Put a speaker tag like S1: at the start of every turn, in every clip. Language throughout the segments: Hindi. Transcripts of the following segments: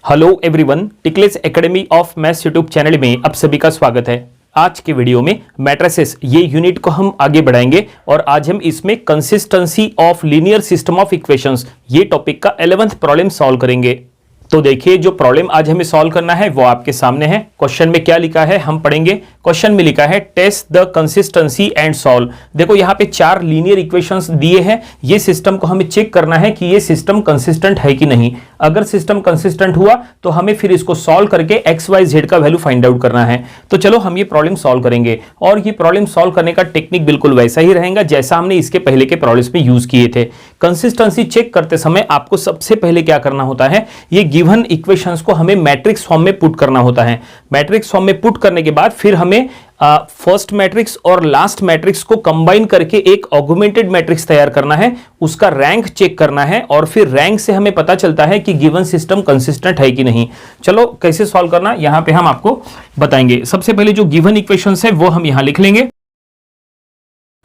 S1: हेलो एवरीवन, टिकलेस academy of maths YouTube channel में आप सभी का स्वागत है। आज के वीडियो में मैट्रिसेस ये यूनिट को हम आगे बढ़ाएंगे और आज हम इसमें consistency of linear system of equations ये टॉपिक का 11th प्रॉब्लम सॉल्व करेंगे। तो देखिए, जो प्रॉब्लम आज हमें सॉल्व करना है वो आपके सामने है। क्वेश्चन में क्या लिखा है हम पढ़ेंगे। क्वेश्चन में लिखा है test the consistency and solve. देखो यहाँ पे 4 लीनियर इक्वेशंस दिए हैं। ये सिस्टम को हमें चेक करना है कि ये सिस्टम कंसिस्टेंट है कि नहीं। अगर सिस्टम कंसिस्टेंट हुआ तो हमें फिर इसको सॉल्व करके एक्स वाई जेड का वैल्यू फाइंड आउट करना है। तो चलो हम ये प्रॉब्लम सॉल्व करेंगे और ये प्रॉब्लम सॉल्व करने का टेक्निक बिल्कुल वैसा ही रहेगा जैसा हमने इसके पहले के प्रॉब्लम्स में यूज किए थे। कंसिस्टेंसी चेक करते समय आपको सबसे पहले क्या करना होता है, ये गिवन इक्वेशंस को हमें मैट्रिक्स फॉर्म में पुट करना होता है। मैट्रिक्स फॉर्म में पुट करने के बाद फिर हमें फर्स्ट मैट्रिक्स और लास्ट मैट्रिक्स को कंबाइन करके एक ऑगुमेंटेड मैट्रिक्स तैयार करना है, उसका रैंक चेक करना है और फिर रैंक से हमें पता चलता है कि गिवन सिस्टम कंसिस्टेंट है कि नहीं। चलो कैसे सॉल्व करना यहां पे हम आपको बताएंगे। सबसे पहले जो गिवन इक्वेशंस है वो हम यहां लिख लेंगे।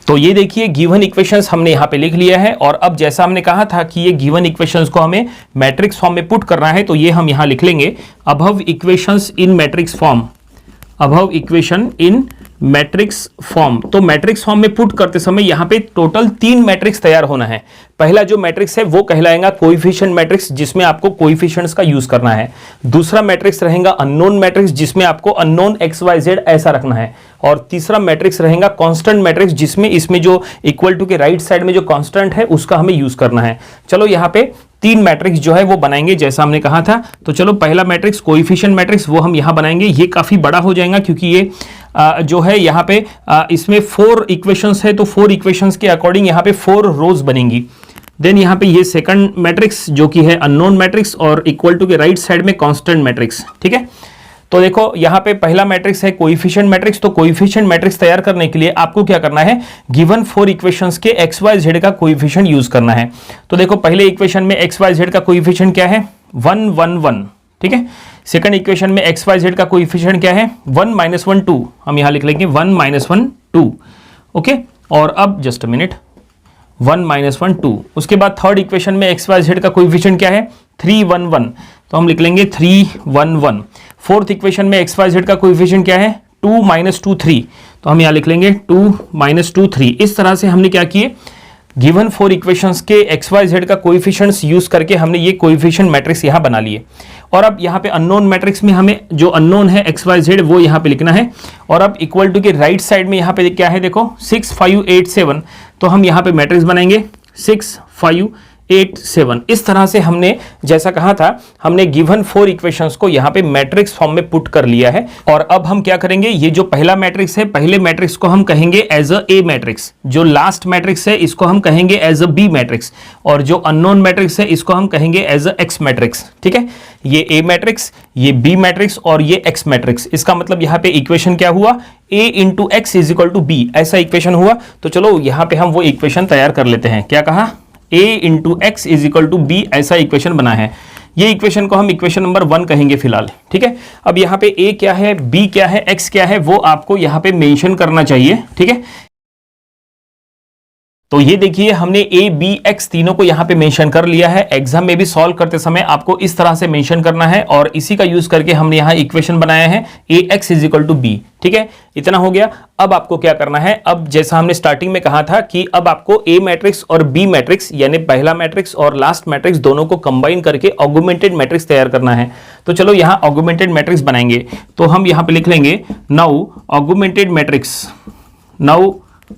S1: तो ये देखिए, गिवन इक्वेशंस हमने यहां पे लिख लिया है और अब जैसा हमने कहा था कि ये गिवन इक्वेशंस को हमें मैट्रिक्स फॉर्म में पुट करना है, तो ये हम यहां लिख लेंगे above equations in matrix form. Above equation in matrix form. तो मैट्रिक्स फॉर्म में पुट करते समय यहां पे टोटल 3 मैट्रिक्स तैयार होना है। पहला जो मैट्रिक्स है वो कहलाएगा कोएफिशिएंट मैट्रिक्स, जिसमें आपको कोएफिशिएंट्स का यूज करना है। दूसरा मैट्रिक्स रहेगा अननोन मैट्रिक्स, जिसमें आपको अननोन एक्स वाई जेड ऐसा रखना है। और तीसरा मैट्रिक्स रहेगा कांस्टेंट मैट्रिक्स, जिसमें इसमें जो इक्वल टू के राइट साइड में जो कांस्टेंट है उसका हमें यूज करना है। चलो यहाँ पे 3 मैट्रिक्स जो है वो बनाएंगे जैसा हमने कहा था। तो चलो पहला मैट्रिक्स कोएफिशिएंट मैट्रिक्स वो हम यहां बनाएंगे। ये काफी बड़ा हो जाएगा क्योंकि ये जो है यहाँ पे इसमें 4 इक्वेशंस है, तो 4 इक्वेशंस के अकॉर्डिंग यहाँ पे 4 रोज बनेंगी। देन यहाँ पे ये सेकंड मैट्रिक्स जो कि है अननोन मैट्रिक्स और इक्वल टू के राइट साइड में कांस्टेंट मैट्रिक्स। ठीक है, तो देखो यहाँ पे पहला मैट्रिक्स है कोएफिशिएंट मैट्रिक्स। तो कोएफिशिएंट मैट्रिक्स तैयार करने के लिए आपको क्या करना है, गिवन 4 इक्वेशंस के एक्स वाई जेड का कोएफिशिएंट यूज करना है। तो देखो पहले इक्वेशन में एक्स वाई जेड का कोएफिशिएंट क्या है, 1 1 1। ठीक है, सेकंड इक्वेशन में एक्स वाई जेड का कोएफिशिएंट क्या है, 1 -1 2। हम यहां लिख लेंगे 1 -1 2। ओके, और अब जस्ट अ मिनट, 1 -1 2। उसके बाद थर्ड इक्वेशन में एक्स वाई जेड का कोएफिशिएंट क्या है, 3 1 1। तो हम लिख लेंगे 3 1 1। फोर्थ इक्वेशन में एक्स वाई जेड का कोएफिशिएंट क्या है, 2 -2 3। तो हम यहां लिख लेंगे 2 -2 3। इस तरह से हमने क्या किए, गिवन 4 इक्वेशंस के एक्स वाई जेड का कोएफिशिएंट्स यूज करके हमने ये कोएफिशिएंट मैट्रिक्स यहां बना लिए। और अब यहाँ पे अननोन मैट्रिक्स में हमें जो अननोन है एक्स वाई जेड वो यहाँ पे लिखना है। और अब इक्वल टू के राइट साइड में यहाँ पे क्या है, देखो 6 5 8 7। तो हम यहाँ पे मैट्रिक्स बनाएंगे 6 5 8 7। इस तरह से हमने जैसा कहा था, हमने गिवन 4 इक्वेशंस को यहाँ पे मैट्रिक्स फॉर्म में पुट कर लिया है। और अब हम क्या करेंगे, ये जो पहला मैट्रिक्स है, पहले मैट्रिक्स को हम कहेंगे एज अ ए मैट्रिक्स। जो लास्ट मैट्रिक्स है इसको हम कहेंगे एज अ बी मैट्रिक्स। और जो अननोन मैट्रिक्स है इसको हम कहेंगे एज अ एक्स मैट्रिक्स। ठीक है, ये ए मैट्रिक्स, ये बी मैट्रिक्स और ये एक्स मैट्रिक्स। इसका मतलब यहाँ पे इक्वेशन क्या हुआ, a into x is equal to b, ऐसा इक्वेशन हुआ। तो चलो यहाँ पे हम वो इक्वेशन तैयार कर लेते हैं। क्या कहा, a into x is equal to b, ऐसा इक्वेशन बना है। ये इक्वेशन को हम इक्वेशन नंबर 1 कहेंगे फिलहाल। ठीक है, अब यहाँ पे a क्या है, b क्या है, x क्या है, वो आपको यहाँ पे मेंशन करना चाहिए। ठीक है, तो ये देखिए हमने a b x तीनों को यहाँ पे मेंशन कर लिया है। एग्जाम में भी सॉल्व करते समय आपको इस तरह से मेंशन करना है और इसी का यूज करके हमने यहाँ इक्वेशन बनाया है ax is equal to b. ठीक है, इतना हो गया। अब आपको क्या करना है, अब जैसा हमने स्टार्टिंग में कहा था कि अब आपको ए मैट्रिक्स और बी मैट्रिक्स यानी पहला मैट्रिक्स और लास्ट मैट्रिक्स दोनों को कंबाइन करके ऑगुमेंटेड मैट्रिक्स तैयार करना है। तो चलो यहाँ ऑगुमेंटेड मैट्रिक्स बनाएंगे। तो हम यहाँ पे लिख लेंगे now augmented matrix. Now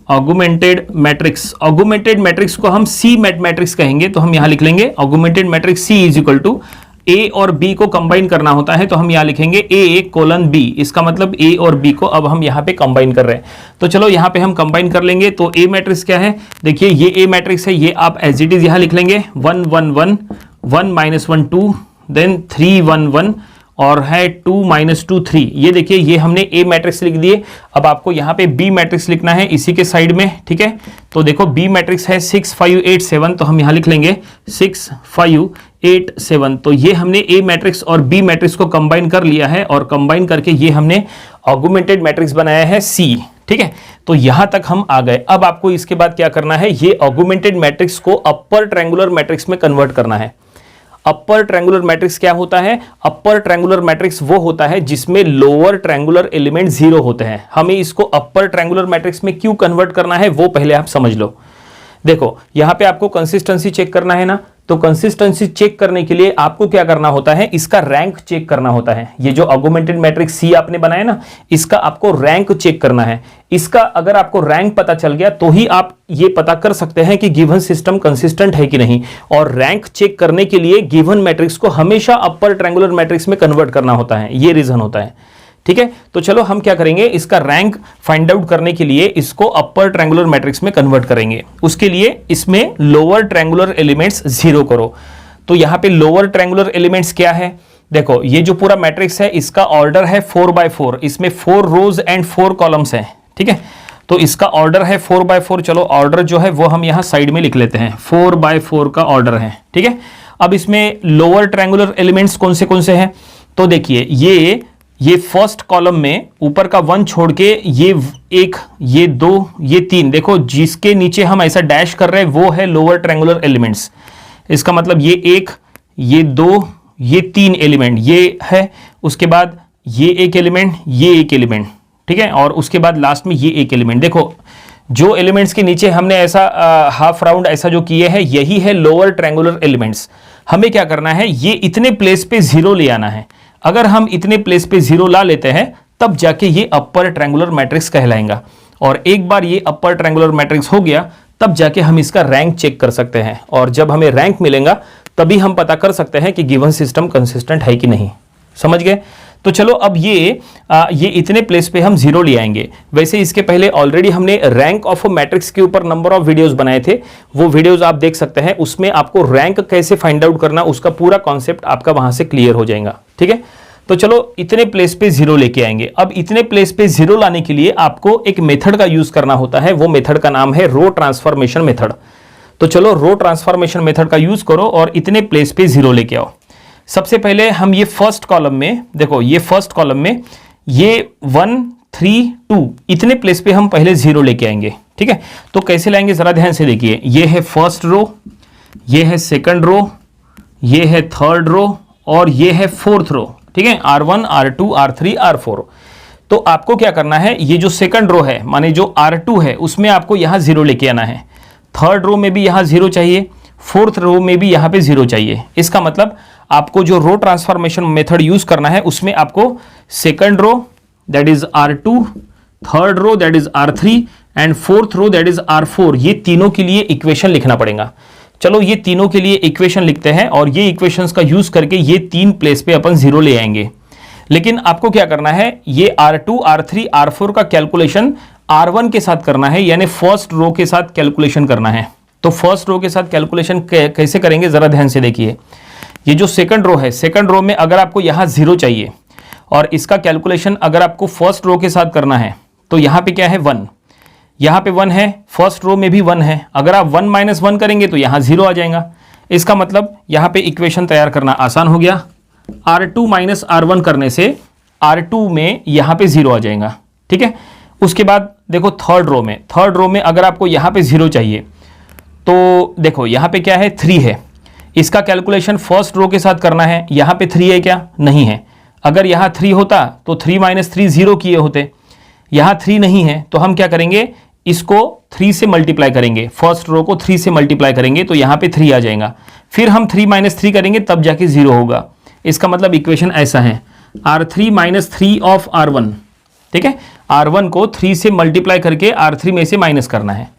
S1: augmented matrix, augmented matrix को हम सी मैट्रिक्स कहेंगे। तो हम यहां लिख लेंगे augmented matrix C is equal to A और बी को कंबाइन करना होता है। तो हम यहां लिखेंगे ए कोलन बी। इसका मतलब ए और बी को अब हम यहां पे कंबाइन कर रहे हैं। तो चलो यहां पे हम कंबाइन कर लेंगे। तो ए मैट्रिक्स क्या है, देखिए ये ए मैट्रिक्स है, ये आप एज इट इज यहां लिख लेंगे 1 1 1 1 -1 2, देन 3 1 1 और है 2 -2 3। ये देखिए ये हमने ए मैट्रिक्स लिख दिए। अब आपको यहाँ पे बी मैट्रिक्स लिखना है इसी के साइड में। ठीक है, तो देखो बी मैट्रिक्स है 6 5 8 7। तो हम यहाँ लिख लेंगे 6 5 8 7। तो ये हमने ए मैट्रिक्स और बी मैट्रिक्स को कंबाइन कर लिया है और कंबाइन करके ये हमने ऑगुमेंटेड मैट्रिक्स बनाया है सी। ठीक है, तो यहां तक हम आ गए। अब आपको इसके बाद क्या करना है, ये ऑगुमेंटेड मैट्रिक्स को अपर ट्रायंगुलर मैट्रिक्स में कन्वर्ट करना है। अपर ट्रायंगुलर मैट्रिक्स क्या होता है? अपर ट्रायंगुलर मैट्रिक्स वो होता है जिसमें लोअर ट्रायंगुलर एलिमेंट 0 होते हैं। हमें इसको अपर ट्रायंगुलर मैट्रिक्स में क्यों कन्वर्ट करना है वो पहले आप समझ लो। देखो यहां पे आपको कंसिस्टेंसी चेक करना है ना, तो कंसिस्टेंसी चेक करने के लिए आपको क्या करना होता है? इसका रैंक चेक करना होता है। ये जो ऑगमेंटेड मैट्रिक्स सी आपने बनाया ना, इसका आपको रैंक चेक करना है। इसका अगर आपको रैंक पता चल गया तो ही आप ये पता कर सकते हैं कि गिवन सिस्टम कंसिस्टेंट है कि नहीं। और रैंक चेक करने के लिए गिवन मैट्रिक्स को हमेशा अपर ट्रायंगुलर मैट्रिक्स में कन्वर्ट करना होता है, ये रीजन होता है। ठीक है, तो चलो हम क्या करेंगे, इसका रैंक फाइंड आउट करने के लिए इसको अपर ट्रायंगुलर मैट्रिक्स में कन्वर्ट करेंगे। उसके लिए इसमें लोअर ट्रायंगुलर एलिमेंट्स 0 करो। तो यहां पे लोअर ट्रायंगुलर एलिमेंट्स क्या है? देखो ये जो पूरा मैट्रिक्स है इसका ऑर्डर है 4x4, इसमें 4 रोज एंड 4 कॉलम्स हैं। ठीक है, तो इसका ऑर्डर है 4x4। चलो ऑर्डर जो है वो हम यहां साइड में लिख लेते हैं, 4x4 का ऑर्डर है। ठीक है, अब इसमें लोअर ट्रायंगुलर एलिमेंट्स कौन से हैं? तो देखिए ये फर्स्ट कॉलम में ऊपर का 1 छोड़ के ये 1, ये 2, ये 3, देखो जिसके नीचे हम ऐसा डैश कर रहे हैं वो है लोअर ट्रायंगुलर एलिमेंट्स। इसका मतलब ये 1, ये 2, ये 3 एलिमेंट ये है, उसके बाद ये एक एलिमेंट, ये एक एलिमेंट। ठीक है, और उसके बाद लास्ट में ये एक एलिमेंट। देखो जो एलिमेंट्स के नीचे हमने ऐसा हाफ राउंड ऐसा जो किए हैं यही है लोअर ट्रायंगुलर एलिमेंट्स। हमें क्या करना है, ये इतने प्लेस पे 0 ले आना है। अगर हम इतने प्लेस पे 0 ला लेते हैं तब जाके ये अपर ट्रायंगुलर मैट्रिक्स कहलाएगा। और एक बार ये अपर ट्रायंगुलर मैट्रिक्स हो गया तब जाके हम इसका रैंक चेक कर सकते हैं। और जब हमें रैंक मिलेगा तभी हम पता कर सकते हैं कि गिवन सिस्टम कंसिस्टेंट है कि नहीं। समझ गए? तो चलो अब ये इतने प्लेस पे हम 0 ले आएंगे। वैसे इसके पहले ऑलरेडी हमने रैंक ऑफ अ मैट्रिक्स के ऊपर नंबर ऑफ वीडियोस बनाए थे, वो वीडियोस आप देख सकते हैं। उसमें आपको रैंक कैसे फाइंड आउट करना उसका पूरा कॉन्सेप्ट आपका वहां से क्लियर हो जाएगा। ठीक है, तो चलो इतने प्लेस पे 0 लेके आएंगे। अब इतने प्लेस पे 0 लाने के लिए आपको एक मेथड का यूज करना होता है, वो मेथड का नाम है रो ट्रांसफॉर्मेशन मेथड। तो चलो रो ट्रांसफॉर्मेशन मेथड का यूज करो और इतने प्लेस पे 0 लेके आओ। सबसे पहले हम ये फर्स्ट कॉलम में देखो, ये फर्स्ट कॉलम में ये 1, 3, 2 इतने प्लेस पे हम पहले 0 लेके आएंगे। ठीक है, तो कैसे लाएंगे जरा ध्यान से देखिए। ये है फर्स्ट रो, ये है सेकंड रो, ये है थर्ड रो और ये है फोर्थ रो। ठीक है, R1, R2, R3, R4। तो आपको क्या करना है, ये जो सेकंड रो है माने जो R2 है उसमें आपको यहां 0 लेके आना है। थर्ड रो में भी यहां 0 चाहिए, फोर्थ रो में भी यहां पे 0 चाहिए। इसका मतलब आपको जो रो ट्रांसफॉर्मेशन मेथड यूज करना है उसमें आपको second row that is R2, third row that is R3 and fourth row that is R4, ये तीनों के लिए इक्वेशन लिखना पड़ेगा। चलो ये तीनों के लिए इक्वेशन लिखते हैं और ये इक्वेशंस का यूज करके ये 3 प्लेस पे अपन 0 ले आएंगे। लेकिन आपको क्या करना है, ये R2, R3, R4 का कैलकुलेशन R1 के साथ करना है, यानी फर्स्ट रो के साथ कैलकुलेशन करना है। तो फर्स्ट रो के साथ कैलकुलेशन कैसे करेंगे जरा ध्यान से देखिए। ये जो सेकंड रो है, सेकंड रो में अगर आपको यहां 0 चाहिए और इसका कैलकुलेशन अगर आपको फर्स्ट रो के साथ करना है तो यहां पे क्या है 1, यहां पे 1 है, फर्स्ट रो में भी 1 है। अगर आप 1 - 1 करेंगे तो यहां 0 आ जाएगा। इसका मतलब यहां पे इक्वेशन तैयार करना आसान हो गया। R2 - R1 करने से R2 में यहां पे 0 आ जाएगा। ठीक है, उसके बाद देखो थर्ड रो में अगर आपको यहां पे 0 चाहिए तो देखो यहां पे क्या है 3 है। इसका कैलकुलेशन फर्स्ट रो के साथ करना है, यहां पे 3 है क्या? नहीं है। अगर यहां 3 होता तो 3 - 3 0 किए होते। यहां 3 नहीं है तो हम क्या करेंगे, इसको 3 से मल्टीप्लाई करेंगे, फर्स्ट रो को 3 से मल्टीप्लाई करेंगे तो यहां पे 3 आ जाएगा। फिर हम 3 - 3 करेंगे तब जाके 0 होगा। इसका मतलब इक्वेशन ऐसा है R3 - 3 ऑफ R1। ठीक है, R1 को 3 से मल्टीप्लाई करके R3 में से माइनस करना है।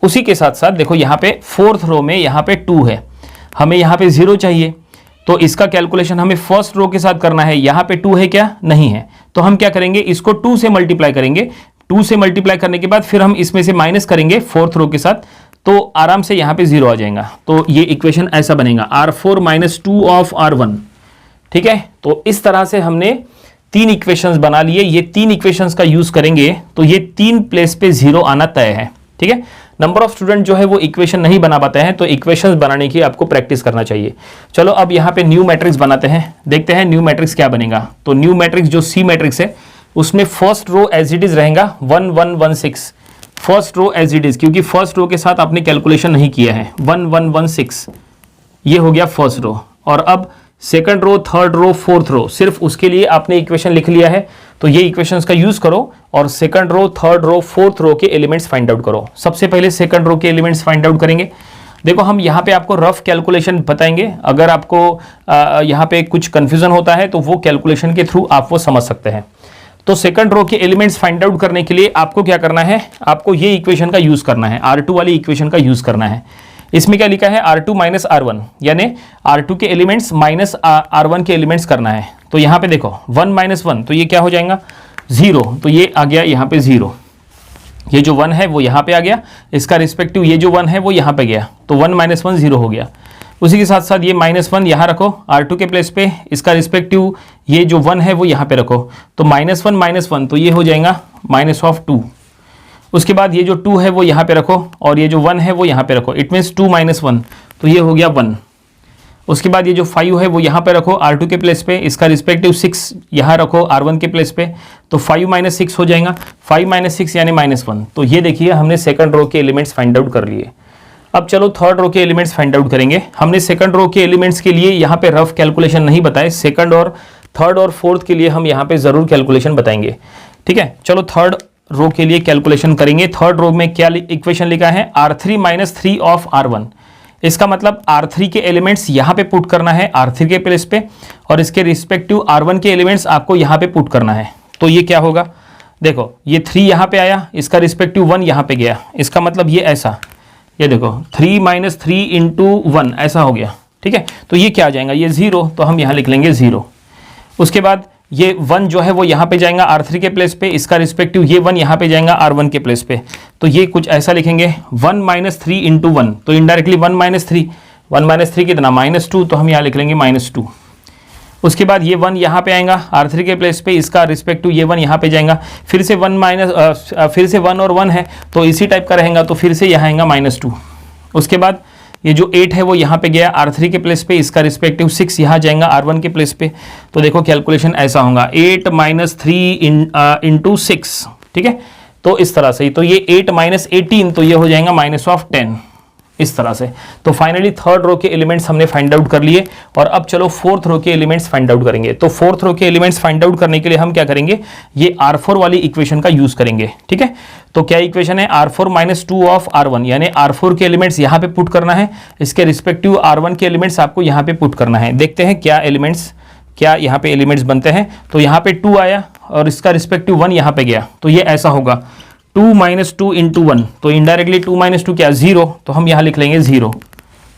S1: उसी के साथ साथ देखो यहां पे फोर्थ रो में यहां पे 2 है, हमें यहां पे 0 चाहिए तो इसका कैलकुलेशन हमें फर्स्ट रो के साथ करना है। यहां पे 2 है क्या? नहीं है। तो हम क्या करेंगे, इसको 2 से मल्टीप्लाई करेंगे। 2 से मल्टीप्लाई करने के बाद फिर हम इसमें से माइनस करेंगे फोर्थ रो के साथ, तो आराम से यहां पे 0 आ जाएगा। तो ये इक्वेशन ऐसा बनेगा R4 - 2 ऑफ R1। ठीक है, तो इस तरह से हमने 3 इक्वेशंस बना लिए। ये 3 इक्वेशंस का यूज करेंगे तो ये 3 प्लेस पे 0 आना तय है। ठीक है, नंबर ऑफ स्टूडेंट जो है वो इक्वेशन नहीं बना पाते हैं, तो इक्वेशंस बनाने की आपको प्रैक्टिस करना चाहिए। चलो अब यहाँ पे न्यू मैट्रिक्स बनाते हैं, देखते हैं न्यू मैट्रिक्स क्या बनेगा। तो न्यू मैट्रिक्स जो सी मैट्रिक्स है उसमें first row as it is रहेगा 1 1 1 6। First row as it is, क्योंकि फर्स्ट रो के साथ आपने कैलकुलेशन नहीं किया है। 1 1 1 6 ये हो गया फर्स्ट रो। और अब second row, third row, fourth row, सिर्फ उसके लिए आपने इक्वेशन लिख लिया है। तो ये इक्वेशंस का यूज करो और second row, third row, fourth row के एलिमेंट्स फाइंड आउट करो। सबसे पहले सेकंड रो के एलिमेंट्स फाइंड आउट करेंगे। देखो हम यहाँ पे आपको रफ कैलकुलेशन बताएंगे, अगर आपको यहाँ पे कुछ कंफ्यूजन होता है तो वो कैलकुलेशन के थ्रू आप वो समझ सकते हैं। तो सेकंड रो के एलिमेंट्स फाइंड आउट करने के लिए आपको क्या करना है, आपको ये इक्वेशन का यूज करना है, R2 वाली इक्वेशन का यूज करना है। इसमें क्या लिखा है, R2 माइनस R1, यानी R2 के एलिमेंट्स माइनस R1 के एलिमेंट्स करना है। तो यहाँ पे देखो 1 माइनस 1, तो ये क्या हो जाएगा 0, तो ये आ गया यहाँ पे 0। ये जो 1 है वो यहाँ पे आ गया, इसका रिस्पेक्टिव ये जो 1 है वो यहाँ पे गया, तो 1 माइनस 1 0 हो गया। उसी के साथ साथ ये -1 यहाँ रखो R2 के प्लेस पे, इसका रिस्पेक्टिव ये जो 1 है वो यहाँ पे रखो, तो -1 तो ये हो जाएगा -2। उसके बाद ये जो 2 है वो यहाँ पे रखो और ये जो 1 है वो यहाँ पे रखो, इट मीन्स 2 - 1, तो ये हो गया 1। उसके बाद ये जो 5 है वो यहाँ पे रखो R2 के प्लेस पे, इसका रिस्पेक्टिव 6 यहाँ रखो R1 के प्लेस पे, तो 5 - 6 हो जाएगा, 5 - 6 यानी -1। तो ये देखिए हमने सेकंड रो के एलिमेंट्स फाइंड आउट कर लिए। अब चलो थर्ड रो के एलिमेंट्स फाइंड आउट करेंगे। हमने सेकंड रो के एलिमेंट्स के लिए यहाँ पे रफ कैलकुलेशन नहीं बताए, सेकंड और थर्ड और फोर्थ के लिए हम यहाँ पे जरूर कैलकुलेशन बताएंगे। ठीक है, चलो थर्ड रो के लिए कैलकुलेशन करेंगे। थर्ड रो में क्या इक्वेशन लिखा है, R3 - 3 ऑफ R1। इसका मतलब R3 के एलिमेंट्स यहाँ पे पुट करना है R3 के प्लेस पे, और इसके रिस्पेक्टिव R1 के एलिमेंट्स आपको यहाँ पे पुट करना है। तो ये क्या होगा, देखो ये 3 यहाँ पे आया, इसका रिस्पेक्टिव 1 यहाँ पे गया, इसका मतलब ये ऐसा, ये देखो 3 - 3 × 1 ऐसा हो गया। ठीक है, तो ये क्या आ जाएगा, ये 0, तो हम यहाँ लिख लेंगे 0। उसके बाद ये 1 जो है वो यहाँ पे जाएगा R3 के प्लेस पे, इसका रिस्पेक्टिव ये 1 यहाँ पे जाएगा R1 के प्लेस पे, तो ये कुछ ऐसा लिखेंगे 1 - 3 × 1, तो इनडायरेक्टली 1 - 3, 1 - 3 कितना -2, तो हम यहाँ लिख लेंगे -2। उसके बाद ये 1 यहाँ पे आएगा R3 के प्लेस पे, इसका रिस्पेक्टिव ये 1 यहाँ पे जाएगा, फिर से 1 और 1 है तो इसी टाइप का रहेगा, तो फिर से यहाँ आएगा -2। उसके बाद ये जो 8 है वो यहाँ पे गया R3 के प्लेस पे, इसका रिस्पेक्टिव 6 यहाँ जाएगा R1 के प्लेस पे। तो देखो कैलकुलेशन ऐसा होगा 8 - 3 × 6। ठीक है, तो इस तरह से, तो ये 8 - 18, तो ये हो जाएगा -10, इस तरह से। तो फाइनली थर्ड रो के एलिमेंट्स हमने फाइंड आउट कर लिए, और अब चलो फोर्थ रो के एलिमेंट्स फाइंड आउट करेंगे। तो फोर्थ रो के एलिमेंट्स फाइंड आउट करने के लिए हम क्या करेंगे, ये R4 वाली इक्वेशन का यूज करेंगे। ठीक है, तो क्या इक्वेशन है, R4 - 2 ऑफ R1, यानी R4 के एलिमेंट्स यहाँ पे पुट करना है, इसके रिस्पेक्टिव R1 के एलिमेंट्स आपको यहाँ पे पुट करना है। देखते हैं क्या यहाँ पे एलिमेंट्स बनते हैं। तो यहाँ पे 2 आया और इसका रिस्पेक्टिव 1 यहाँ पे गया, तो ये ऐसा होगा 2 - 2 × 1, तो इनडायरेक्टली 2 - 2 क्या 0, तो हम यहाँ लिख लेंगे 0।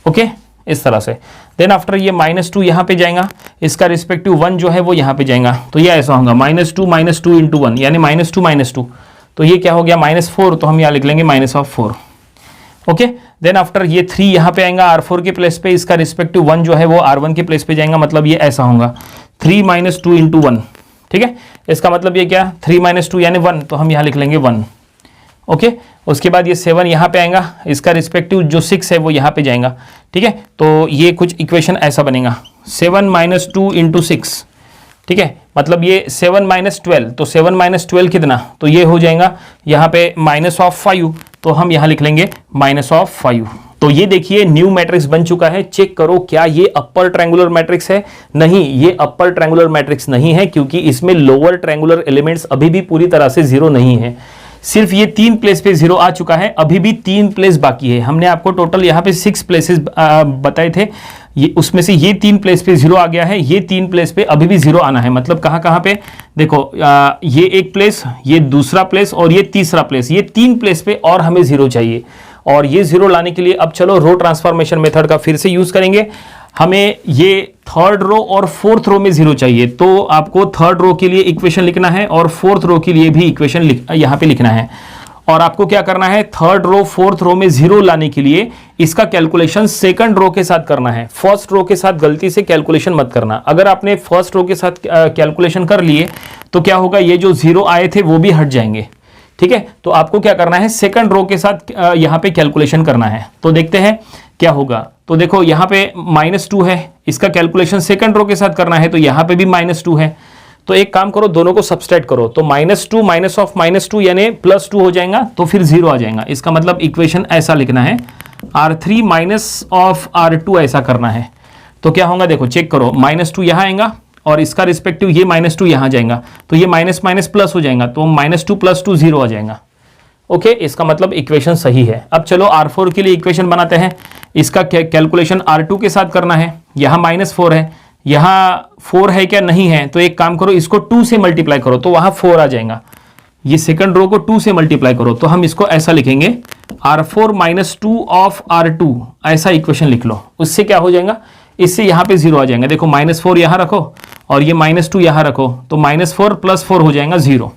S1: ओके, इस तरह से। देन आफ्टर ये -2 यहाँ पे जाएगा, इसका रिस्पेक्टिव 1 जो है वो यहाँ पे जाएगा, तो ये ऐसा होगा -2 - 2 × 1, यानी -2 - 2, तो ये क्या हो गया -4, तो हम यहाँ लिख लेंगे -4। ओके, देन आफ्टर ये 3 यहाँ पे आएगा R4 के प्लेस पे, इसका रिस्पेक्टिव 1 जो है वो R1 के प्लेस पे जाएगा, मतलब ये ऐसा होगा 3 - 2 × 1। ठीक है, इसका मतलब ये क्या 3 - 2 यानी 1, तो हम यहाँ लिख लेंगे 1। ओके, उसके बाद ये 7 यहाँ पे आएगा, इसका रिस्पेक्टिव जो 6 है वो यहाँ पे जाएगा। ठीक है, तो ये कुछ इक्वेशन ऐसा बनेगा 7 - 2 × 6। ठीक है, मतलब ये 7 - 12, तो 7 - 12 कितना, तो ये हो जाएगा यहाँ पे -5, तो हम यहाँ लिख लेंगे -5। तो ये देखिए न्यू मैट्रिक्स बन चुका है। चेक करो क्या ये अपर ट्रायंगुलर मैट्रिक्स है, नहीं ये अपर ट्रायंगुलर मैट्रिक्स नहीं है, क्योंकि इसमें लोअर ट्रायंगुलर एलिमेंट्स अभी भी पूरी तरह से 0 नहीं है। सिर्फ ये 3 प्लेस पे 0 आ चुका है, अभी भी 3 प्लेस बाकी है। हमने आपको टोटल यहाँ पे 6 प्लेसेस बताए थे, ये उसमें से ये 3 प्लेस पे 0 आ गया है, ये 3 प्लेस पे अभी भी 0 आना है। मतलब कहाँ पे देखो, ये एक प्लेस, ये दूसरा प्लेस और ये तीसरा प्लेस, ये 3 प्लेस पे और हमें 0 चाहिए। और ये 0 लाने के लिए अब चलो रो ट्रांसफॉर्मेशन मेथड का फिर से यूज करेंगे। हमें ये थर्ड रो और फोर्थ रो में 0 चाहिए, तो आपको थर्ड रो के लिए इक्वेशन लिखना है और फोर्थ रो के लिए भी इक्वेशन यहाँ पे लिखना है। और आपको क्या करना है, थर्ड रो फोर्थ रो में 0 लाने के लिए इसका कैलकुलेशन सेकंड रो के साथ करना है, फर्स्ट रो के साथ गलती से कैलकुलेशन मत करना। अगर आपने फर्स्ट रो के साथ कैलकुलेशन कर लिए तो क्या होगा, ये जो 0 आए थे वो भी हट जाएंगे। ठीक है, तो आपको क्या करना है, सेकंड रो के साथ यहाँ पे कैलकुलेशन करना है। तो देखते हैं क्या होगा। तो देखो यहाँ पे -2 है, इसका कैलकुलेशन सेकंड रो के साथ करना है, तो यहाँ पे भी -2 है। तो एक काम करो, दोनों को सबट्रैक्ट करो, तो -2 - -2 यानी +2 हो जाएगा, तो फिर 0 आ जाएगा। इसका मतलब इक्वेशन ऐसा लिखना है, R3 - R2 ऐसा करना है। तो क्या होगा देखो, चेक करो, -2 यहाँ आएगा और इसका रिस्पेक्टिव ये -2 यहाँ जाएगा, तो ये माइनस माइनस प्लस हो जाएगा, तो -2 + 2 0 आ जाएगा। ओके, इसका मतलब इक्वेशन सही है। अब चलो R4 के लिए इक्वेशन बनाते हैं। इसका कैलकुलेशन R2 के साथ करना है। यहाँ -4 है, यहाँ 4 है क्या, नहीं है, तो एक काम करो, इसको 2 से मल्टीप्लाई करो तो वहाँ 4 आ जाएगा। ये सेकंड रो को 2 से मल्टीप्लाई करो तो हम इसको ऐसा लिखेंगे, R4 - 2 ऑफ R2, ऐसा इक्वेशन लिख लो। उससे क्या हो जाएगा, इससे यहाँ पे 0 आ जाएगा। देखो -4 यहाँ रखो और ये -2 यहाँ रखो, तो -4 + 4 हो जाएगा 0।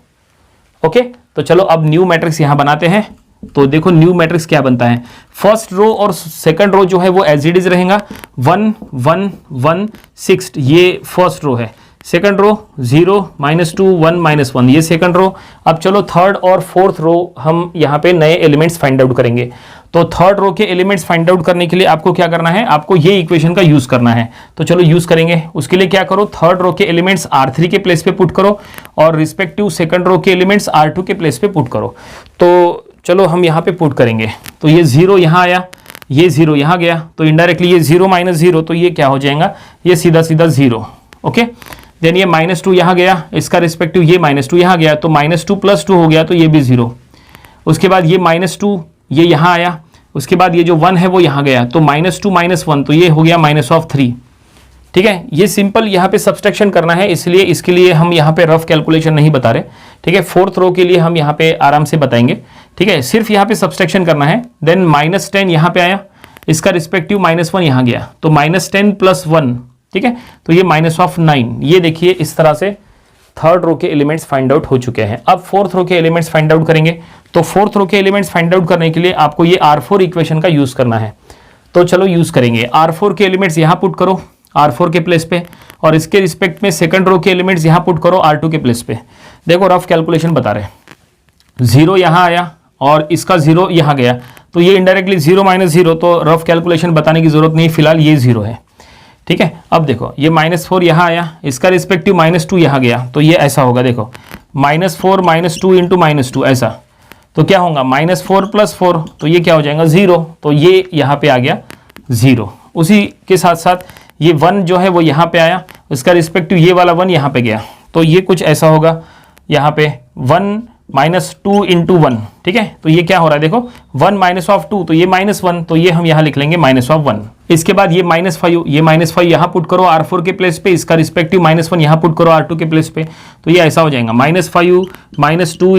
S1: ओके, तो चलो अब न्यू मैट्रिक्स यहाँ बनाते हैं। तो देखो न्यू मैट्रिक्स क्या बनता है, फर्स्ट रो और सेकंड रो जो है वो एज इट इज रहेगा, 1 1 1 6, ये फर्स्ट रो है। सेकंड रो 0 -2 1 -1, ये सेकंड रो। अब चलो थर्ड और फोर्थ रो हम यहाँ पे नए एलिमेंट्स फाइंड आउट करेंगे। तो थर्ड रो के एलिमेंट्स फाइंड आउट करने के लिए आपको क्या करना है, आपको ये इक्वेशन का यूज करना है। तो चलो यूज करेंगे। उसके लिए क्या करो, थर्ड रो के एलिमेंट्स R3 के प्लेस पे पुट करो और रिस्पेक्टिव सेकंड रो के एलिमेंट्स R2 के प्लेस पे पुट करो। तो चलो हम यहाँ पे पुट करेंगे। तो ये 0 यहाँ आया, ये 0 यहाँ गया, तो इनडायरेक्टली ये 0 - 0, तो ये क्या हो जाएगा, ये सीधा सीधा 0। ओके, देन ये -2 यहाँ गया, इसका रिस्पेक्टिव ये -2 यहाँ गया, तो -2 + 2 हो गया, तो ये भी 0। उसके बाद ये -2 ये यहाँ आया, उसके बाद ये जो 1 है वो यहाँ गया, तो -2 - 1, तो ये हो गया -3। ठीक है, ये सिंपल यहाँ पे सब्सट्रैक्शन करना है, इसलिए इसके लिए हम यहाँ पे रफ कैलकुलेशन नहीं बता रहे। ठीक है, फोर्थ रो के लिए हम यहाँ पे आराम से बताएंगे। ठीक है, सिर्फ यहाँ पे सब्सट्रैक्शन करना है। देन -10 यहाँ पे आया, इसका रिस्पेक्टिव -1 यहाँ गया, तो -10 + 1, ठीक है, तो ये -9। ये देखिए इस तरह से थर्ड रो के एलिमेंट्स फाइंड आउट हो चुके हैं। अब फोर्थ रो के एलिमेंट्स फाइंड आउट करेंगे। तो फोर्थ रो के एलिमेंट्स फाइंड आउट करने के लिए आपको ये R4 इक्वेशन का यूज करना है। तो चलो यूज करेंगे। R4 के एलिमेंट्स यहाँ पुट करो R4 के प्लेस पे, और इसके रिस्पेक्ट में सेकंड रो के एलिमेंट्स यहाँ पुट करो R2 के प्लेस पे। देखो रफ कैलकुलेशन बता रहे, 0 यहाँ आया और इसका 0 यहाँ गया, तो ये इनडायरेक्टली 0 - 0, तो रफ कैलकुलेशन बताने की जरूरत नहीं, फिलहाल ये 0 है। ठीक है, अब देखो ये -4 यहाँ आया, इसका रिस्पेक्टिव -2 यहाँ गया, तो ये ऐसा होगा, देखो -4 - 2 × -2 ऐसा, तो क्या होगा -4 + 4, तो ये क्या हो जाएगा 0, तो ये यहाँ पे आ गया 0। उसी के साथ साथ ये 1 जो है वो यहाँ पे आया, उसका रिस्पेक्टिव ये वाला 1 यहाँ पे गया, तो ये कुछ ऐसा होगा यहाँ पे 1 - 2 × 1। ठीक है, तो ये क्या हो रहा है, देखो 1 - 2, तो ये -1, तो ये हम यहाँ लिख लेंगे -1। इसके बाद ये -5, ये -5 यहाँ पुट करो R4 के प्लेस पे, इसका रिस्पेक्टिव -1 यहाँ पुट करो R2 के प्लेस पे, तो ये ऐसा हो जाएगा -5 - 2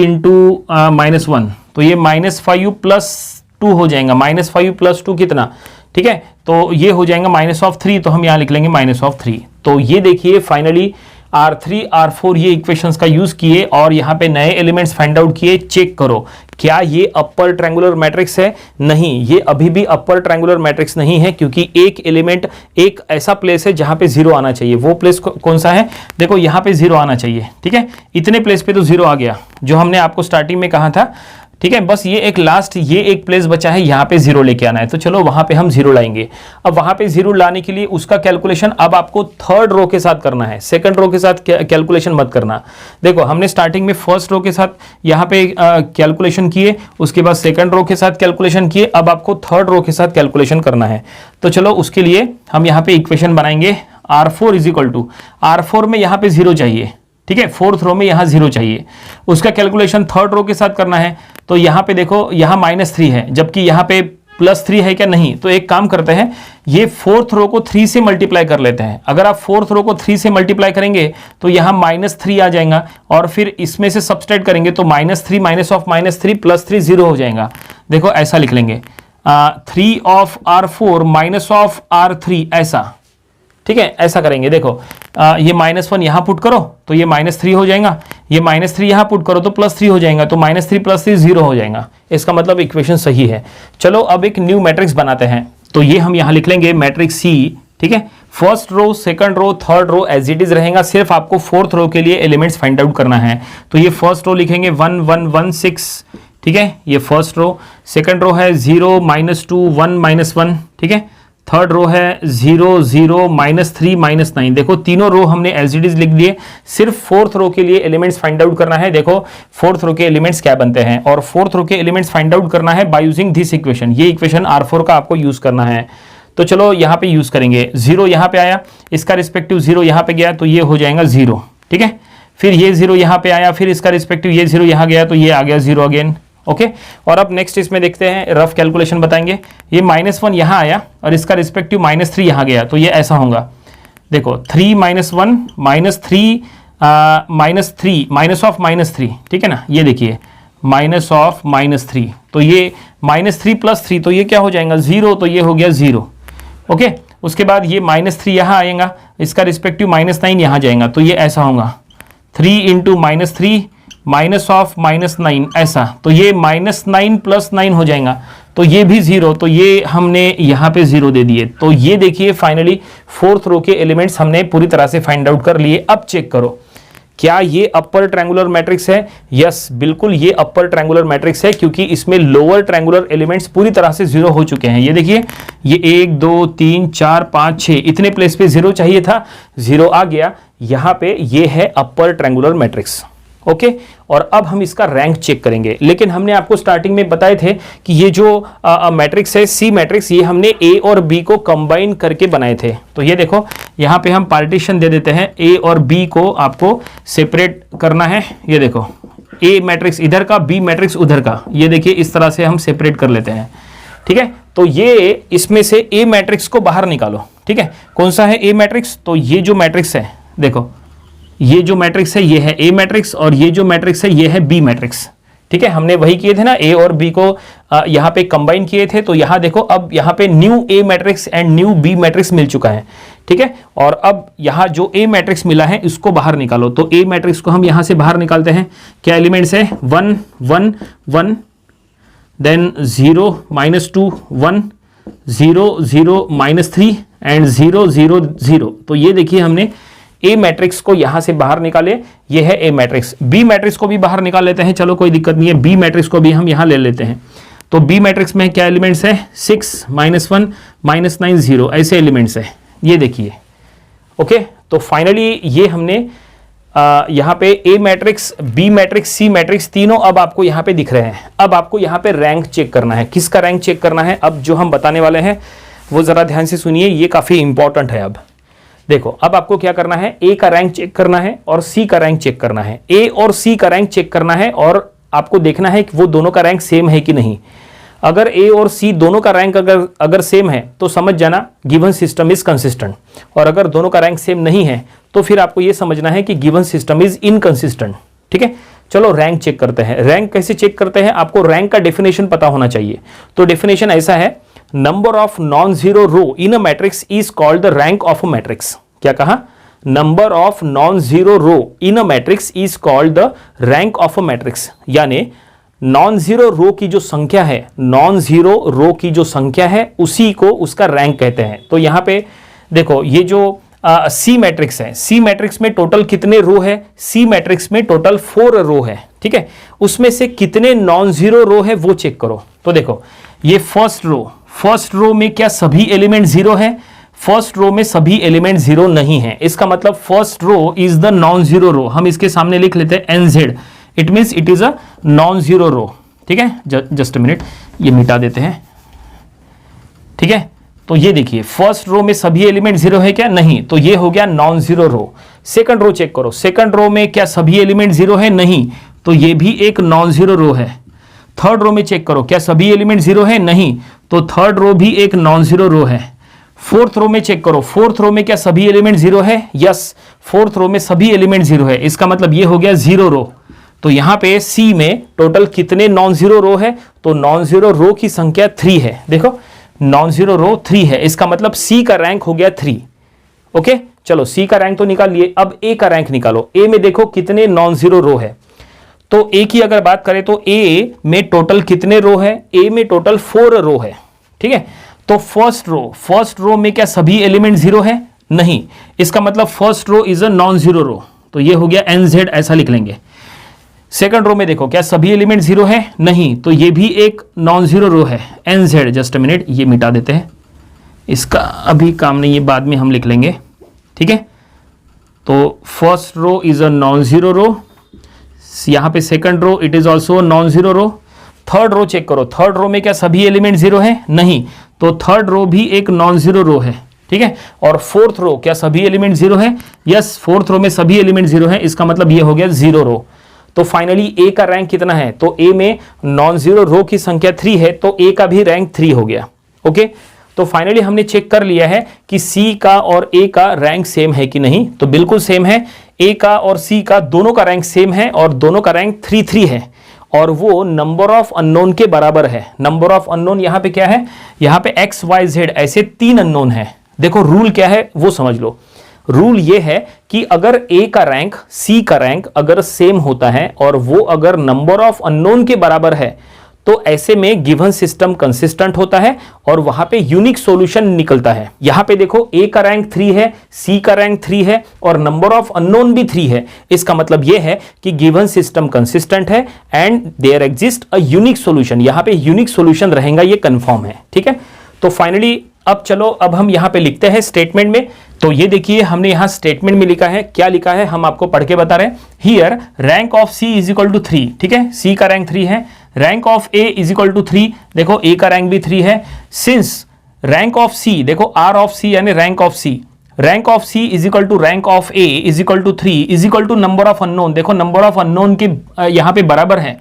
S1: × -1, तो ये -5 + 2 हो जाएगा। -5 + 2 कितना, ठीक है, तो ये हो जाएगा -3, तो हम यहाँ लिख लेंगे -3। तो ये देखिए फाइनली R3 R4 ये इक्वेशंस का यूज किए और यहाँ पे नए एलिमेंट्स फाइंड आउट किए। चेक करो क्या ये अपर ट्रायंगुलर मैट्रिक्स है, नहीं, ये अभी भी अपर ट्रायंगुलर मैट्रिक्स नहीं है, क्योंकि एक एलिमेंट, एक ऐसा प्लेस है जहां पे 0 आना चाहिए। वो प्लेस कौन सा है, देखो यहाँ पे 0 आना चाहिए। ठीक है, इतने प्लेस पे तो 0 आ गया जो हमने आपको स्टार्टिंग में कहा था। ठीक है, बस ये एक लास्ट, ये एक प्लेस बचा है, यहाँ पे 0 लेके आना है, तो चलो वहां पे हम 0 लाएंगे। अब वहां पे 0 लाने के लिए उसका कैलकुलेशन अब आपको थर्ड रो के साथ करना है, सेकंड रो के साथ कैलकुलेशन मत करना। देखो हमने स्टार्टिंग में फर्स्ट रो के साथ यहाँ पे कैलकुलेशन किए, उसके बाद सेकंड रो के साथ कैलकुलेशन किए, अब आपको थर्ड रो के साथ कैलकुलेशन करना है। तो चलो उसके लिए हम यहाँ पे इक्वेशन बनाएंगे, R4 = R4 में यहाँ पे 0 चाहिए। ठीक है, फोर्थ रो में यहाँ 0 चाहिए, उसका कैलकुलेशन थर्ड रो के साथ करना है। तो यहाँ पे देखो यहाँ -3 है, जबकि यहाँ पे +3 है क्या, नहीं, तो एक काम करते हैं, ये फोर्थ रो को 3 से मल्टीप्लाई कर लेते हैं। अगर आप फोर्थ रो को 3 से मल्टीप्लाई करेंगे तो यहाँ -3 आ जाएगा, और फिर इसमें से सबट्रैक्ट करेंगे तो -3 -3 +3 0 हो जाएगा। देखो ऐसा लिख लेंगे 3 of R4 - R3 ऐसा। ठीक है, ऐसा करेंगे। देखो ये -1 यहाँ पुट करो तो ये -3 हो जाएगा, ये -3 यहाँ पुट करो तो +3 हो जाएगा, तो -3 + 3 0 हो जाएगा। इसका मतलब इक्वेशन सही है। चलो अब एक न्यू मैट्रिक्स बनाते हैं, तो ये हम यहाँ लिख लेंगे मैट्रिक्स C। ठीक है, first row, second row, third row as it is रहेगा, सिर्फ आपको फोर्थ रो के लिए एलिमेंट्स फाइंड आउट करना है। तो ये फर्स्ट रो लिखेंगे 1 1 1 6। ठीक है, ये फर्स्ट रो। सेकंड रो है 0 -2 1 -1। ठीक है, थर्ड रो है 0 0 -3 -9। देखो तीनों रो हमने एज इट इज लिख दिए, सिर्फ फोर्थ रो के लिए एलिमेंट्स फाइंड आउट करना है। देखो फोर्थ रो के एलिमेंट्स क्या बनते हैं, और फोर्थ रो के एलिमेंट्स फाइंड आउट करना है बाय यूजिंग दिस इक्वेशन। ये इक्वेशन R4 का आपको यूज करना है। तो चलो यहाँ पे यूज करेंगे, 0 यहाँ पे आया, इसका रिस्पेक्टिव 0 यहाँ पे गया तो ये हो जाएगा 0, ठीक है। फिर ये 0 यहाँ पे आया, फिर इसका रिस्पेक्टिव ये 0 यहाँ गया तो ये आ गया 0 अगेन, ओके। और अब नेक्स्ट इसमें देखते हैं, रफ कैलकुलेशन बताएंगे। ये -1 यहाँ आया और इसका रिस्पेक्टिव -3 यहाँ गया तो ये ऐसा होगा, देखो 3 - 1 -3 माइनस ऑफ -3, ठीक है ना। ये देखिए माइनस ऑफ -3, तो ये -3 + 3 तो ये क्या हो जाएगा 0, तो ये हो गया 0, ओके। उसके बाद ये -3 यहाँ आएगा, इसका रिस्पेक्टिव -9 यहाँ जाएगा तो ये ऐसा होगा 3 × -3 माइनस ऑफ -9 ऐसा, तो ये -9 + 9 हो जाएगा तो ये भी 0, तो ये हमने यहाँ पे 0 दे दिए। तो ये देखिए फाइनली 4th रो के एलिमेंट्स हमने पूरी तरह से फाइंड आउट कर लिए। अब चेक करो क्या ये अपर ट्रायंगुलर मैट्रिक्स है? यस, बिल्कुल ये अपर ट्रायंगुलर मैट्रिक्स है, क्योंकि इसमें लोअर ट्रायंगुलर एलिमेंट्स पूरी तरह से 0 हो चुके हैं। ये देखिए ये 1 2 3 4 5 6 इतने प्लेस पे 0 चाहिए था, 0 आ गया। यहाँ पे ये है अपर ट्रायंगुलर मैट्रिक्स, ओके। और अब हम इसका रैंक चेक करेंगे, लेकिन हमने आपको स्टार्टिंग में बताए थे कि ये जो मैट्रिक्स है सी मैट्रिक्स, ये हमने ए और बी को कंबाइन करके बनाए थे। तो ये देखो यहाँ पे हम पार्टीशन दे देते हैं, ए और बी को आपको सेपरेट करना है। ये देखो ए मैट्रिक्स इधर का, बी मैट्रिक्स उधर का, ये देखिए इस तरह से हम सेपरेट कर लेते हैं, ठीक है। तो ये इसमें से ए मैट्रिक्स को बाहर निकालो, ठीक है। कौन सा है ए मैट्रिक्स? तो ये जो मैट्रिक्स है, देखो ये जो मैट्रिक्स है ये है ए मैट्रिक्स, और ये जो मैट्रिक्स है ये है बी मैट्रिक्स, ठीक है। हमने वही किए थे ना, ए और बी को यहाँ पे कंबाइन किए थे। तो यहाँ देखो अब यहाँ पे new A matrix and new B matrix मिल चुका है, ठीक है। और अब यहाँ जो ए मैट्रिक्स मिला है इसको बाहर निकालो। तो ए मैट्रिक्स को हम यहाँ से बाहर निकालते हैं। क्या एलिमेंट्स है? 1 1 1, देन 0 -2 1 0 0 -3 एंड 0 0 0। तो ये देखिए हमने ए मैट्रिक्स को यहां से बाहर निकाले, ये है ए मैट्रिक्स। बी मैट्रिक्स को भी बाहर निकाल लेते हैं, चलो कोई दिक्कत नहीं है। बी मैट्रिक्स को भी हम यहां ले लेते हैं। तो बी मैट्रिक्स में क्या एलिमेंट्स है? 6 -1 -9 0 ऐसे एलिमेंट्स है, ये देखिए, ओके। तो फाइनली ये हमने यहां पे A matrix, B matrix, C matrix तीनों अब आपको यहां पे दिख रहे हैं। अब आपको यहां पे रैंक चेक करना है। किसका रैंक चेक करना है? अब जो हम बताने वाले हैं वो जरा ध्यान से सुनिए, ये काफी इंपॉर्टेंट है। अब देखो अब आपको क्या करना है, ए का रैंक चेक करना है और सी का रैंक चेक करना है। ए और सी का रैंक चेक करना है और आपको देखना है कि वो दोनों का रैंक सेम है कि नहीं। अगर ए और सी दोनों का रैंक अगर सेम है तो समझ जाना गिवन सिस्टम इज कंसिस्टेंट, और अगर दोनों का रैंक सेम नहीं है तो फिर आपको यह समझना है कि गिवन सिस्टम इज इनकंसिस्टेंट, ठीक है। चलो रैंक चेक करते हैं। रैंक कैसे चेक करते हैं? आपको रैंक का डेफिनेशन पता होना चाहिए। तो डेफिनेशन ऐसा है, number of non zero row in a matrix is called the rank of a matrix. क्या कहा? Number of non zero row in a matrix is called the rank of a matrix. यानी नॉन जीरो रो की जो संख्या है, नॉन जीरो रो की जो संख्या है उसी को उसका रैंक कहते हैं। तो यहां पे देखो ये जो सी मैट्रिक्स है, सी मैट्रिक्स में टोटल कितने रो है? सी मैट्रिक्स में टोटल 4 रो है, ठीक है। उसमें से कितने नॉन जीरो रो है वो चेक करो। तो देखो ये फर्स्ट रो में क्या सभी एलिमेंट 0 है? फर्स्ट रो में सभी एलिमेंट 0 नहीं है। इसका मतलब first row is the non zero row. हम इसके सामने लिख लेते हैं NZ, it means it is a non zero row, ठीक है। जस्ट अ मिनट, ये मिटा देते हैं, ठीक है। तो ये देखिए फर्स्ट रो में सभी एलिमेंट 0 है क्या? नहीं, तो ये हो गया नॉन जीरो रो। सेकंड रो चेक करो, सेकंड रो में क्या सभी एलिमेंट 0 है? नहीं, तो ये भी एक नॉन जीरो रो है। थर्ड रो में चेक करो, क्या सभी एलिमेंट 0 है? नहीं, तो थर्ड रो भी एक नॉन जीरो रो है। फोर्थ रो में चेक करो, फोर्थ रो में क्या सभी एलिमेंट 0 है? यस, फोर्थ रो में सभी एलिमेंट 0 है। इसका मतलब ये हो गया 0 रो। तो यहां पे सी में टोटल कितने नॉन जीरो रो है? तो नॉन जीरो रो की संख्या 3 है। देखो नॉन जीरो रो 3 है, इसका मतलब सी का रैंक हो गया 3, ओके। चलो सी का रैंक तो निकाल लिए, अब ए का रैंक निकालो। ए में देखो कितने नॉन जीरो रो है। तो ए की अगर बात करें तो ए में टोटल कितने रो है? ए में टोटल 4 रो है, ठीक है। तो फर्स्ट रो में क्या सभी एलिमेंट 0 है? नहीं, इसका मतलब first row is a non zero row. तो ये हो गया NZ, ऐसा लिख लेंगे। सेकंड रो में देखो क्या सभी एलिमेंट 0 है? नहीं, तो ये भी एक नॉन जीरो रो है, NZ। जस्ट अ मिनट, ये मिटा देते हैं, इसका अभी काम नहीं, ये बाद में हम लिख लेंगे, ठीक है। तो first row is a non zero row, यहां पे second row it is also non zero row. Third row check करो, थर्ड रो में क्या सभी एलिमेंट 0 है? नहीं, तो थर्ड रो भी एक नॉन जीरो रो है, ठीक है। और फोर्थ रो, क्या सभी एलिमेंट जीरो है? यस, फोर्थ रो में सभी एलिमेंट जीरो है, इसका मतलब ये हो गया जीरो रो। तो फाइनली ए का रैंक कितना है? तो ए में नॉन जीरो रो की संख्या 3 है, तो ए का भी रैंक 3 हो गया। ओके, तो फाइनली हमने चेक कर लिया है कि सी का और ए का रैंक सेम है कि नहीं। तो बिल्कुल सेम है, ए का और सी का दोनों का रैंक सेम है और दोनों का रैंक 3 है और वो नंबर ऑफ अननोन के बराबर है। नंबर ऑफ अननोन यहाँ पे क्या है? यहाँ पे एक्स वाई जेड ऐसे 3 अननोन है। देखो रूल क्या है वो समझ लो। रूल ये है कि अगर ए का रैंक सी का रैंक अगर सेम होता है और वो अगर नंबर ऑफ अननोन के बराबर है तो ऐसे में गिवन सिस्टम कंसिस्टेंट होता है और वहां पे यूनिक सॉल्यूशन निकलता है। यहां पे देखो ए का रैंक 3 है, सी का रैंक 3 है और नंबर ऑफ अननोन भी 3 है। इसका मतलब यह है कि गिवन सिस्टम कंसिस्टेंट है and there exist a unique solution. यहां पे यूनिक सॉल्यूशन रहेगा, ये कंफर्म है, ठीक है। तो फाइनली अब चलो, अब हम यहां पे लिखते हैं स्टेटमेंट में। तो ये देखिए हमने यहां स्टेटमेंट में लिखा है, क्या लिखा है हम आपको पढ़ के बता रहे हैं। Here rank of C is equal to 3, ठीक है, सी का रैंक 3 है। Rank of A is equal to 3, देखो ए का रैंक भी 3 है। सिंस रैंक ऑफ सी, देखो आर ऑफ सी यानी rank of C, rank of C is equal to rank of A is equal to 3 is equal to number of unknown, देखो नंबर ऑफ अननोन के यहां पे बराबर है,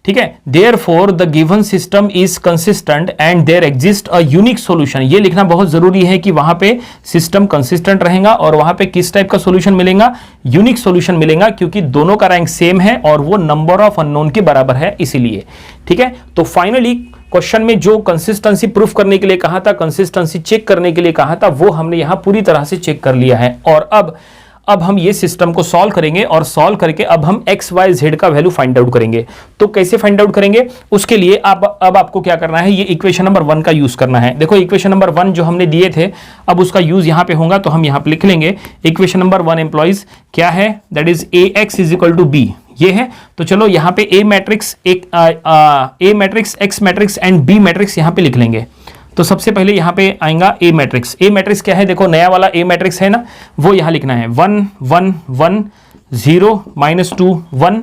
S1: ठीक है। Therefore the given system is consistent and there exist a unique solution. ये लिखना बहुत जरूरी है कि वहां पे सिस्टम कंसिस्टेंट रहेगा और वहां पे किस टाइप का सॉल्यूशन मिलेगा? यूनिक सॉल्यूशन मिलेगा, क्योंकि दोनों का रैंक सेम है और वो नंबर ऑफ अननोन के बराबर है इसीलिए, ठीक है। तो फाइनली क्वेश्चन में जो कंसिस्टेंसी प्रूफ करने के लिए कहा था, कंसिस्टेंसी चेक करने के लिए कहा था, वो हमने यहां पूरी तरह से चेक कर लिया है। और अब हम ये सिस्टम को सॉल्व करेंगे और सॉल्व करके अब हम एक्स वाई जेड का वैल्यू फाइंड आउट करेंगे। तो कैसे फाइंड आउट करेंगे उसके लिए अब आपको क्या करना है, ये इक्वेशन नंबर 1 का यूज करना है। देखो इक्वेशन नंबर 1 जो हमने दिए थे, अब उसका यूज यहां पे होगा, तो हम यहां पे लिख लेंगे इक्वेशन नंबर 1 एम्प्लॉइज क्या है, that is A X is equal to B, ये है। तो चलो यहां पे A matrix X matrix and B matrix यहां पे लिख लेंगे। तो सबसे पहले यहां पे आएगा ए मैट्रिक्स। ए मैट्रिक्स क्या है? देखो नया वाला ए मैट्रिक्स है ना, वो यहां लिखना है 1 1 1 0 -2 1,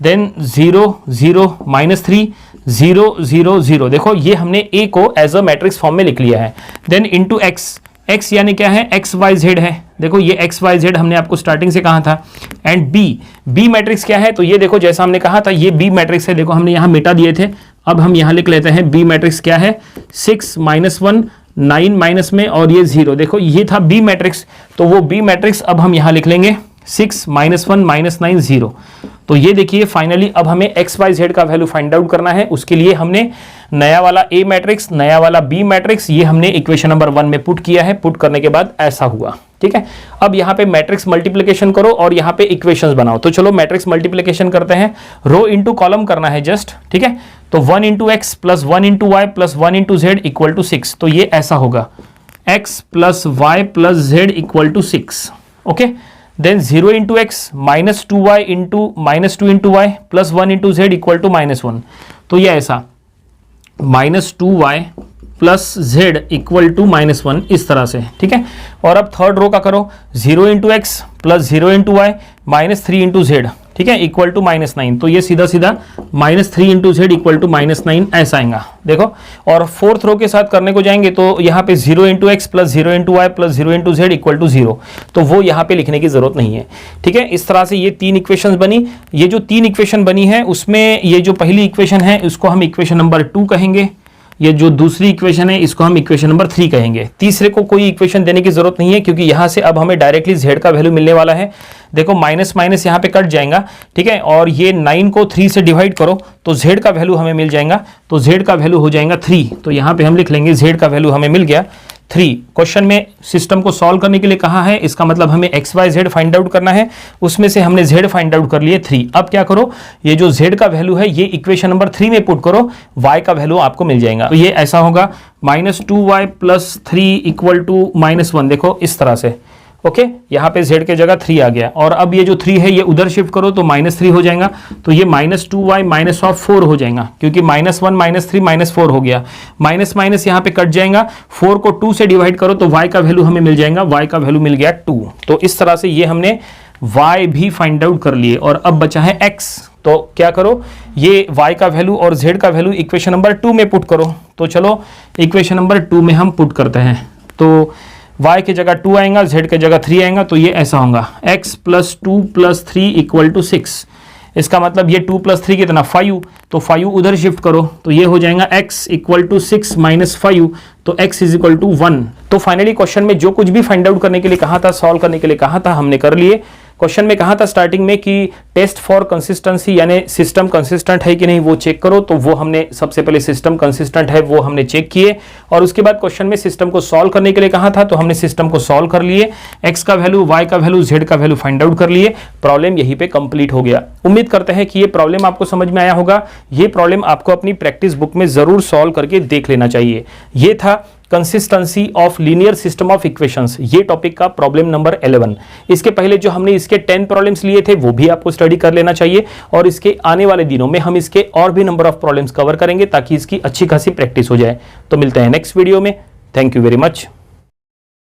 S1: देन 0 0 -3 0 0 0। देखो ये हमने ए को एज अ मैट्रिक्स फॉर्म में लिख लिया है। देन इनटू एक्स, एक्स यानी क्या है? एक्स वाई जेड है। देखो ये एक्स वाई जेड हमने आपको स्टार्टिंग से कहा था। एंड बी मैट्रिक्स क्या है? तो ये देखो जैसा हमने कहा था ये बी मैट्रिक्स है, देखो हमने यहां मिटा दिए थे, अब हम यहां लिख लेते हैं बी मैट्रिक्स क्या है, 6 -1 9 माइनस में और ये 0। देखो ये था बी मैट्रिक्स, तो वो बी मैट्रिक्स अब हम यहां लिख लेंगे 6 -1 -9 0। तो ये देखिए फाइनली अब हमें एक्स वाई जेड का वैल्यू फाइंड आउट करना है। उसके लिए हमने नया वाला ए मैट्रिक्स, नया वाला बी मैट्रिक्स, ये हमने इक्वेशन नंबर 1 में पुट किया है। पुट करने के बाद ऐसा हुआ, ठीक है। अब यहाँ पे मैट्रिक्स मल्टीप्लिकेशन करो और यहाँ पे इक्वेशंस बनाओ। तो चलो मैट्रिक्स मल्टीप्लिकेशन करते हैं, रो इंटू कॉलम करना है जस्ट, ठीक है। तो 1 into x plus 1 into y plus 1 into z equal to 6। तो ये ऐसा होगा x plus y plus z equal to 6, okay. Then 0 into x minus 2y into -2 into y plus 1 into z equal to -1। तो ये ऐसा -2y plus z equal to -1 इस तरह से, ठीक है। और अब थर्ड रो का करो, 0 into x plus 0 into y -3 into z, ठीक है, इक्वल टू -9। तो ये सीधा सीधा -3 इंटू जेड इक्वल टू -9 ऐसा आएगा, देखो। और फोर्थ रो के साथ करने को जाएंगे तो यहाँ पे 0 into x plus 0 into y plus 0 into z equal to 0, तो वो यहाँ पे लिखने की जरूरत नहीं है, ठीक है। इस तरह से ये 3 इक्वेशन बनी। ये जो 3 इक्वेशन बनी है उसमें ये जो पहली इक्वेशन है उसको हम इक्वेशन नंबर 2 कहेंगे, ये जो दूसरी इक्वेशन है इसको हम इक्वेशन नंबर 3 कहेंगे। तीसरे को कोई इक्वेशन देने की जरूरत नहीं है, क्योंकि यहां से अब हमें डायरेक्टली z का वैल्यू मिलने वाला है। देखो माइनस माइनस यहां पे कट जाएगा, ठीक है। और ये 9 को 3 से डिवाइड करो तो z का वैल्यू हमें मिल जाएगा, तो z का वैल्यू हो जाएगा 3। तो यहां पे हम लिख लेंगे z का वैल्यू हमें मिल गया 3। क्वेश्चन में सिस्टम को सॉल्व करने के लिए कहा है, इसका मतलब हमें x y z find out करना है। उसमें से हमने z फाइंड आउट कर लिए 3। अब क्या करो, ये जो z का वैल्यू है ये इक्वेशन नंबर 3 में पुट करो, y का वैल्यू आपको मिल जाएगा। तो ये ऐसा होगा -2y प्लस 3 इक्वल टू -1। देखो इस तरह से, ओके। यहाँ पे z के जगह 3 आ गया। और अब ये जो 3 है ये उधर शिफ्ट करो तो -3 हो जाएगा। तो ये -2y -4 हो जाएगा, क्योंकि -1 -3 -4 हो गया। माइनस माइनस यहाँ पे कट जाएगा, 4 को 2 से डिवाइड करो तो y का वैल्यू हमें मिल जाएगा, y का वैल्यू मिल गया 2। तो इस तरह से ये हमने y भी फाइंड आउट कर लिए। और अब बचा है x। तो क्या करो, ये y का वैल्यू और z का वैल्यू इक्वेशन नंबर 2 में पुट करो। तो चलो इक्वेशन नंबर 2 में हम पुट करते हैं। तो y की जगह 2 आएगा, z की जगह 3 आएगा, तो ये ऐसा होगा x + 2 + 3 = 6। इसका मतलब ये 2 + 3 कितना 5, तो 5 उधर शिफ्ट करो, तो ये हो जाएगा x = 6 - 5, तो x = 1। तो फाइनली क्वेश्चन में जो कुछ भी फाइंड आउट करने के लिए कहा था, सॉल्व करने के लिए कहा था, हमने कर लिए। क्वेश्चन में कहा था स्टार्टिंग में कि टेस्ट फॉर कंसिस्टेंसी, यानी सिस्टम कंसिस्टेंट है कि नहीं वो चेक करो, तो वो हमने सबसे पहले सिस्टम कंसिस्टेंट है वो हमने चेक किए, और उसके बाद क्वेश्चन में सिस्टम को सॉल्व करने के लिए कहा था, तो हमने सिस्टम को सॉल्व कर लिए, x का वैल्यू, y का वैल्यू, z का वैल्यू फाइंड आउट कर लिए। प्रॉब्लम यहीं पे कंप्लीट हो गया। उम्मीद करते हैं कि ये प्रॉब्लम आपको समझ में आया होगा। ये प्रॉब्लम आपको अपनी प्रैक्टिस बुक में जरूर सॉल्व करके देख लेना चाहिए। ये था consistency of linear system of equations, ये टॉपिक का प्रॉब्लम नंबर 11। इसके पहले जो हमने इसके 10 प्रॉब्लम्स लिए थे वो भी आपको स्टडी कर लेना चाहिए, और इसके आने वाले दिनों में हम इसके और भी नंबर ऑफ प्रॉब्लम्स कवर करेंगे ताकि इसकी अच्छी खासी प्रैक्टिस हो जाए। तो मिलते हैं नेक्स्ट वीडियो में। Thank you very much.